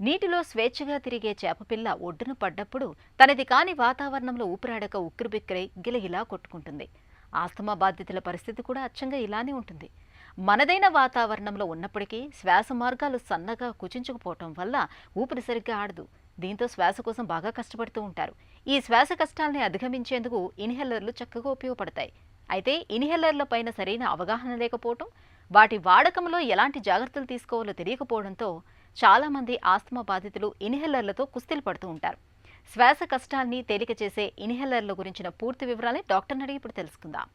నీటిలో స్వేచ్ఛగా తిరిగే చేపపిల్ల ఒడ్డున పడ్డప్పుడు తనది కాని వాతావరణంలో ఊపిరాడక ఉక్కిరిబిక్కిరై గిలగిలా కొట్టుకుంటుంది. ఆస్తమా బాధితుల పరిస్థితి కూడా అచ్చంగా ఇలానే ఉంటుంది. మనదైన వాతావరణంలో ఉన్నప్పటికీ శ్వాస మార్గాలు సన్నగా కుచించుకుపోవటం వల్ల ఊపిరి సరిగ్గా ఆడదు. దీంతో శ్వాస కోసం బాగా కష్టపడుతూ ఉంటారు. ఈ శ్వాస కష్టాల్ని అధిగమించేందుకు ఇన్హేలర్లు చక్కగా ఉపయోగపడతాయి. అయితే ఇన్హేలర్ల పైన సరైన అవగాహన లేకపోవటం, వాటి వాడకంలో ఎలాంటి జాగ్రత్తలు తీసుకోవాలో తెలియకపోవడంతో చాలామంది ఆస్తమా బాధితులు ఇన్హేలర్లతో కుస్తీలు పడుతూ ఉంటారు. శ్వాస కష్టాన్ని తేలిక చేసే ఇన్హేలర్ల గురించిన పూర్తి వివరాలని డాక్టర్ని అడిగి ఇప్పుడు తెలుసుకుందాం.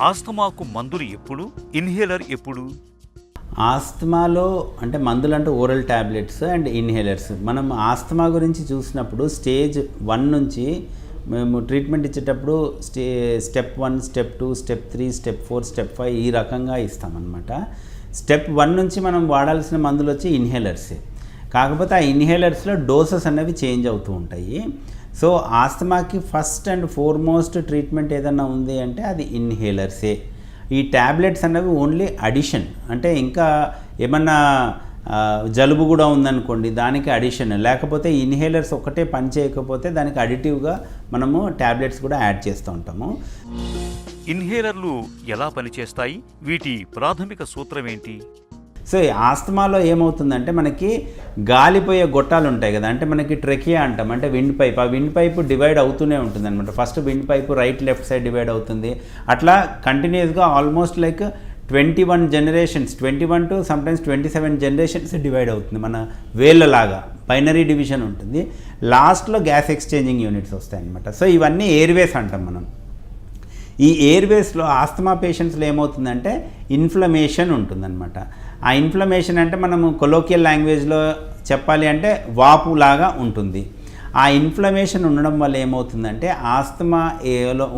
ఆస్తమాకు మందులు ఎప్పుడు, ఇన్హేలర్ ఎప్పుడు? ఆస్తమాలో అంటే మందులు అంటే ఓరల్ ట్యాబ్లెట్స్ అండ్ ఇన్హేలర్స్. మనం ఆస్తమా గురించి చూసినప్పుడు స్టేజ్ 1 నుంచి మేము ట్రీట్మెంట్ ఇచ్చేటప్పుడు step 1, step 2, step 3, step 4, step 5 ఈ రకంగా ఇస్తామన్నమాట. స్టెప్ 1 నుంచి మనం వాడాల్సిన మందులు వచ్చి ఇన్హేలర్సే. కాకపోతే ఆ ఇన్హేలర్స్లో డోసెస్ అనేవి చేంజ్ అవుతూ ఉంటాయి. సో ఆస్తమాకి ఫస్ట్ అండ్ ఫార్మోస్ట్ ట్రీట్మెంట్ ఏదన్నా ఉంది అంటే అది ఇన్హేలర్సే. ఈ ట్యాబ్లెట్స్ అనేవి ఓన్లీ అడిషన్, అంటే ఇంకా ఏమన్నా జలుబు కూడా ఉందనుకోండి దానికి అడిషన్, లేకపోతే ఇన్హేలర్స్ ఒకటే పని చేయకపోతే దానికి అడిటివ్గా మనము ట్యాబ్లెట్స్ కూడా యాడ్ చేస్తూ ఉంటాము. ఇన్హేలర్లు ఎలా పనిచేస్తాయి? వీటి ప్రాథమిక సూత్రం ఏంటి? సో ఆస్తమాలో ఏమవుతుందంటే మనకి గాలిపోయే గొట్టాలు ఉంటాయి కదా, అంటే మనకి ట్రెకియా అంటాం, అంటే విండ్ పైప్. ఆ విండ్ పైపు డివైడ్ అవుతూనే ఉంటుంది అనమాట. First wind pipe right left side divide అవుతుంది. అట్లా కంటిన్యూస్గా almost like 21 generations, 21 to sometimes 27 generations divide అవుతుంది. మన వేళ్ళలాగా బైనరీ డివిజన్ ఉంటుంది. లాస్ట్లో గ్యాస్ ఎక్స్చేంజింగ్ యూనిట్స్ వస్తాయి అనమాట. సో ఇవన్నీ ఎయిర్వేస్ అంటాం మనం. ఈ ఎయిర్వేస్లో ఆస్తమా పేషెంట్స్లో ఏమవుతుందంటే ఇన్ఫ్లమేషన్ ఉంటుందన్నమాట. ఆ ఇన్ఫ్లమేషన్ అంటే మనము కొలోకియల్ లాంగ్వేజ్లో చెప్పాలి అంటే వాపులాగా ఉంటుంది. ఆ ఇన్ఫ్లమేషన్ ఉండడం వల్ల ఏమవుతుందంటే ఆస్తమా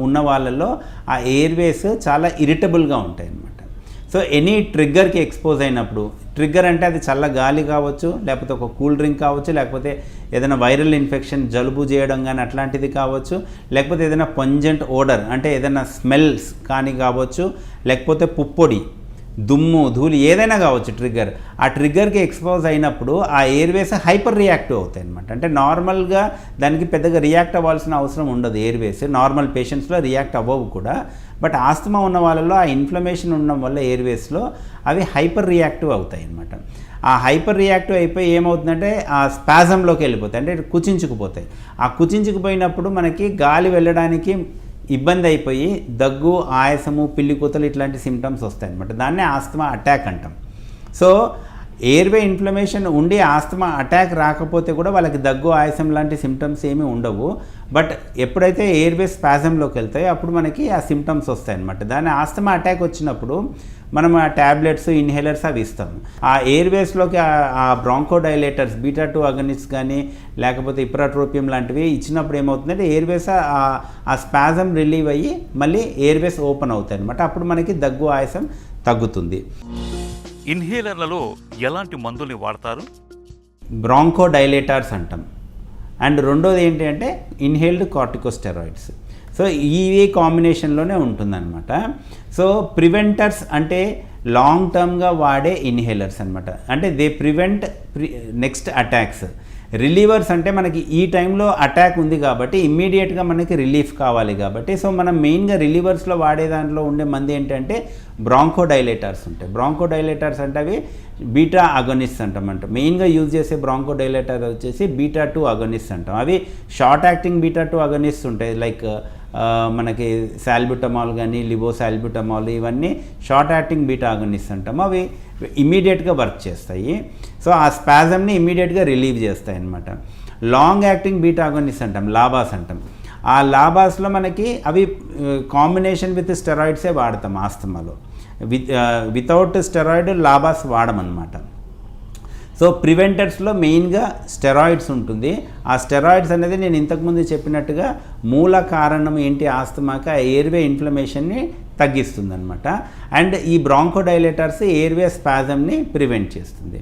ఉన్న వాళ్ళలో ఆ ఎయిర్వేస్ చాలా ఇరిటబుల్గా ఉంటాయి అన్నమాట. సో ఎనీ ట్రిగ్గర్కి ఎక్స్పోజ్ అయినప్పుడు, ట్రిగ్గర్ అంటే అది చల్ల గాలి కావచ్చు, లేకపోతే ఒక కూల్ డ్రింక్ కావచ్చు, లేకపోతే ఏదైనా వైరల్ ఇన్ఫెక్షన్ జలుబు చేయడం కానీ అట్లాంటిది కావచ్చు, లేకపోతే ఏదైనా పంజెంట్ ఓడర్ అంటే ఏదైనా స్మెల్స్ కానీ కావచ్చు, లేకపోతే పుప్పొడి, దుమ్ము, ధూళి ఏదైనా కావచ్చు ట్రిగ్గర్. ఆ ట్రిగ్గర్కి ఎక్స్పోజ్ అయినప్పుడు ఆ ఎయిర్వేస్ హైపర్ రియాక్టివ్ అవుతాయి అనమాట. అంటే నార్మల్గా దానికి పెద్దగా రియాక్ట్ అవ్వాల్సిన అవసరం ఉండదు. ఎయిర్వేస్ నార్మల్ పేషెంట్స్లో రియాక్ట్ అవ్వవు కూడా. బట్ ఆస్తమా ఉన్న వాళ్ళలో ఆ ఇన్ఫ్లమేషన్ ఉండడం వల్ల ఎయిర్వేస్లో అవి హైపర్ రియాక్టివ్ అవుతాయి అన్నమాట. ఆ హైపర్ రియాక్టివ్ అయిపోయి ఏమవుతుందంటే ఆ స్పాజంలోకి వెళ్ళిపోతాయి, అంటే కుచించుకుపోతాయి. ఆ కుచించుకుపోయినప్పుడు మనకి గాలి వెళ్ళడానికి ఇబ్బంది అయిపోయి దగ్గు, ఆయాసము, పిల్లి కూతలు ఇట్లాంటి సిమ్టమ్స్ వస్తాయి అన్నమాట. దాన్నే ఆస్తమా అటాక్ అంటాం. సో ఎయిర్వే ఇన్ఫ్లమేషన్ ఉండి ఆస్తమా అటాక్ రాకపోతే కూడా వాళ్ళకి దగ్గు, ఆయాసం లాంటి సిమ్టమ్స్ ఏమీ ఉండవు. బట్ ఎప్పుడైతే ఎయిర్వే స్పాజంలోకి వెళ్తాయో అప్పుడు మనకి ఆ సిమ్టమ్స్ వస్తాయి అన్నమాట. దాని ఆస్తమా అటాక్ వచ్చినప్పుడు మనం ఆ ట్యాబ్లెట్స్, ఇన్హేలర్స్ అవి ఇస్తాము. ఆ ఎయిర్వేస్లోకి ఆ బ్రాంకోడైలేటర్స్, బీటా-2 అగనిస్ట్ కానీ లేకపోతే ఇప్రాట్రోపియం లాంటివి ఇచ్చినప్పుడు ఏమవుతుందంటే ఎయిర్వేస్ ఆ స్పాజం రిలీవ్ అయ్యి మళ్ళీ ఎయిర్వేస్ ఓపెన్ అవుతాయి అనమాట. అప్పుడు మనకి దగ్గు, ఆయాసం తగ్గుతుంది. ఇన్హేలర్లలో ఎలాంటి మందుల్ని వాడతారు? బ్రాంకోడైలేటర్స్ అంటాం. అండ్ రెండోది ఏంటి అంటే ఇన్హేల్డ్ కార్టికోస్టెరాయిడ్స్. సో ఈ కాంబినేషన్లోనే ఉంటుందన్నమాట. సో ప్రివెంటర్స్ అంటే లాంగ్ టర్మ్గా వాడే ఇన్హేలర్స్ అనమాట. అంటే they prevent next attacks. Relievers అంటే మనకి ఈ టైంలో అటాక్ ఉంది కాబట్టి ఇమ్మీడియట్గా మనకి రిలీఫ్ కావాలి కాబట్టి, సో మనం మెయిన్గా రిలీవర్స్లో వాడే దాంట్లో ఉండే మంది ఏంటంటే బ్రాంకోడైలేటర్స్ ఉంటాయి. బ్రాంకోడైలేటర్స్ అంటే అవి బీటా అగనిస్ట్ అంటామంట. మెయిన్గా యూజ్ చేసే బ్రాంకోడైలేటర్ వచ్చేసి బీటా-2 అగనిస్ట్ అంటాం. అవి షార్ట్ యాక్టింగ్ బీటా-2 అగనిస్ట్ ఉంటాయి. లైక్ మనకి సాల్బ్యూటమాల్ కానీ లివోసాల్బ్యూటమాల్ ఇవన్నీ షార్ట్ యాక్టింగ్ బీటా అగనిస్ట్ అంటాము. అవి ఇమ్మీడియట్గా వర్క్ చేస్తాయి. సో ఆ స్పాజంని ఇమ్మీడియట్గా రిలీవ్ చేస్తాయి అన్నమాట. లాంగ్ యాక్టింగ్ బీటా అగనిస్ట్ అంటాం, లాబాస్ అంటాం. ఆ లాబాస్లో మనకి అవి కాంబినేషన్ విత్ స్టెరాయిడ్సే వాడతాం ఆస్తమాలో. వితౌట్ స్టెరాయిడ్ లాబాస్ వాడమన్నమాట. సో ప్రివెంటర్స్లో మెయిన్గా స్టెరాయిడ్స్ ఉంటుంది. ఆ స్టెరాయిడ్స్ అనేది నేను ఇంతకుముందు చెప్పినట్టుగా మూల కారణం ఏంటి ఆస్తమాకి, ఆ ఎయిర్వే ఇన్ఫ్లమేషన్ని తగ్గిస్తుంది అనమాట. అండ్ ఈ బ్రాంకోడైలేటర్స్ ఎయిర్వే స్పాజంని ప్రివెంట్ చేస్తుంది.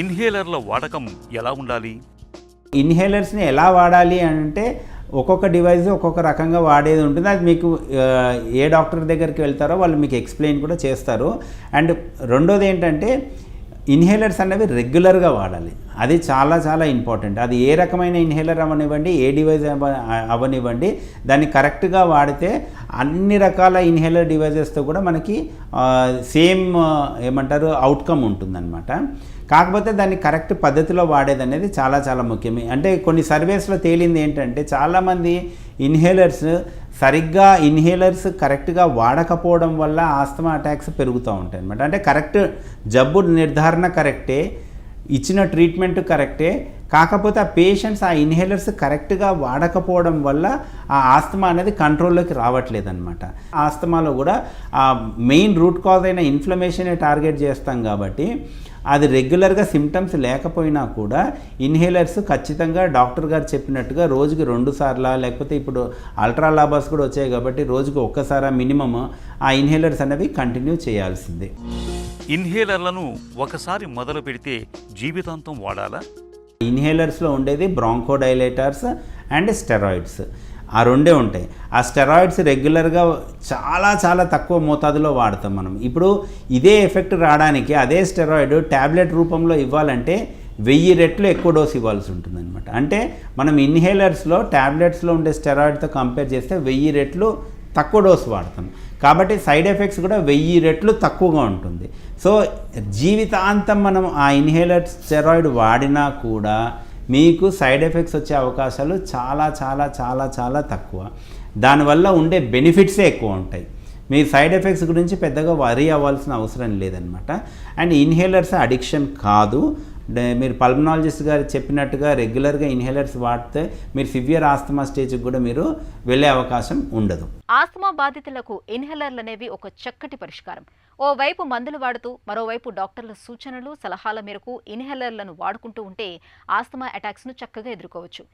ఇన్హేలర్ల వాడకం ఎలా ఉండాలి? ఇన్హేలర్స్ని ఎలా వాడాలి అంటే ఒక్కొక్క డివైస్ ఒక్కొక్క రకంగా వాడేది ఉంటుంది. అది మీకు ఏ డాక్టర్ దగ్గరికి వెళ్తారో వాళ్ళు మీకు ఎక్స్ప్లెయిన్ కూడా చేస్తారు. అండ్ రెండోది ఏంటంటే ఇన్హేలర్స్ అనేవి రెగ్యులర్గా వాడాలి. అది చాలా చాలా ఇంపార్టెంట్. అది ఏ రకమైన ఇన్హేలర్ అవ్వనివ్వండి, ఏ డివైస్ అవ్వనివ్వండి, దాన్ని కరెక్ట్గా వాడితే అన్ని రకాల ఇన్హేలర్ డివైజెస్తో కూడా మనకి సేమ్ ఏమంటారు అవుట్కమ్ ఉంటుందన్నమాట. కాకపోతే దాన్ని కరెక్ట్ పద్ధతిలో వాడేది అనేది చాలా చాలా ముఖ్యం. అంటే కొన్ని సర్వేస్లో తేలింది ఏంటంటే చాలామంది ఇన్హేలర్స్ కరెక్ట్గా వాడకపోవడం వల్ల ఆస్తమా అటాక్స్ పెరుగుతూ ఉంటాయి అన్నమాట. అంటే కరెక్ట్ జబ్బు నిర్ధారణ కరెక్టే, ఇచ్చిన ట్రీట్మెంట్ కరెక్టే, కాకపోతే ఆ పేషెంట్స్ ఆ ఇన్హేలర్స్ కరెక్ట్గా వాడకపోవడం వల్ల ఆ ఆస్తమా అనేది కంట్రోల్లోకి రావట్లేదన్నమాట. ఆస్తమాలో కూడా ఆ మెయిన్ రూట్ కాజ్ అయిన ఇన్ఫ్లమేషనే టార్గెట్ చేస్తాం కాబట్టి అది రెగ్యులర్గా సిమ్టమ్స్ లేకపోయినా కూడా ఇన్హేలర్స్ ఖచ్చితంగా డాక్టర్ గారు చెప్పినట్టుగా రోజుకి 2 సార్లు, లేకపోతే ఇప్పుడు అల్ట్రా లాబాస్ కూడా వచ్చాయి కాబట్టి రోజుకి ఒక్కసారి మినిమమ్ ఆ ఇన్హేలర్స్ అనేవి కంటిన్యూ చేయాల్సిందే. ఇన్హేలర్లను ఒకసారి మొదలు పెడితే జీవితాంతం వాడాలా? ఇన్హేలర్స్లో ఉండేది బ్రాంకోడైలేటర్స్ అండ్ స్టెరాయిడ్స్, ఆ రెండే ఉంటాయి. ఆ స్టెరాయిడ్స్ రెగ్యులర్గా చాలా చాలా తక్కువ మోతాదులో వాడతాం మనం. ఇప్పుడు ఇదే ఎఫెక్ట్ రావడానికి అదే స్టెరాయిడ్ ట్యాబ్లెట్ రూపంలో ఇవ్వాలంటే 1000 రెట్లు ఎక్కువ డోస్ ఇవ్వాల్సి ఉంటుందన్నమాట. అంటే మనం ఇన్హేలర్స్లో ట్యాబ్లెట్స్లో ఉండే స్టెరాయిడ్తో కంపేర్ చేస్తే 1000 రెట్లు తక్కువ డోస్ వాడతాం. కాబట్టి సైడ్ ఎఫెక్ట్స్ కూడా 1000 రెట్లు తక్కువగా ఉంటుంది. సో జీవితాంతం మనం ఆ ఇన్హేలర్ స్టెరాయిడ్ వాడినా కూడా మీకు సైడ్ ఎఫెక్ట్స్ వచ్చే అవకాశాలు చాలా చాలా చాలా చాలా తక్కువ. దానివల్ల ఉండే బెనిఫిట్సే ఎక్కువ ఉంటాయి. మీ సైడ్ ఎఫెక్ట్స్ గురించి పెద్దగా వరీ అవ్వాల్సిన అవసరం లేదనమాట. అండ్ ఇన్హేలర్స్ అడిక్షన్ కాదు. మీరు పల్మనాలజిస్ట్ గారు చెప్పినట్టుగా రెగ్యులర్గా ఇన్హేలర్స్ వాడితే మీరు సివియర్ ఆస్తమా స్టేజ్కి కూడా మీరు వెళ్ళే అవకాశం ఉండదు. ఆస్తమా బాధితులకు ఇన్హేలర్లు అనేవి ఒక చక్కటి పరిష్కారం. ఓవైపు మందులు వాడుతూ మరోవైపు డాక్టర్ల సూచనలు సలహాల మేరకు ఇన్హేలర్లను వాడుకుంటూ ఉంటే ఆస్తమా అటాక్స్ను చక్కగా ఎదుర్కోవచ్చు.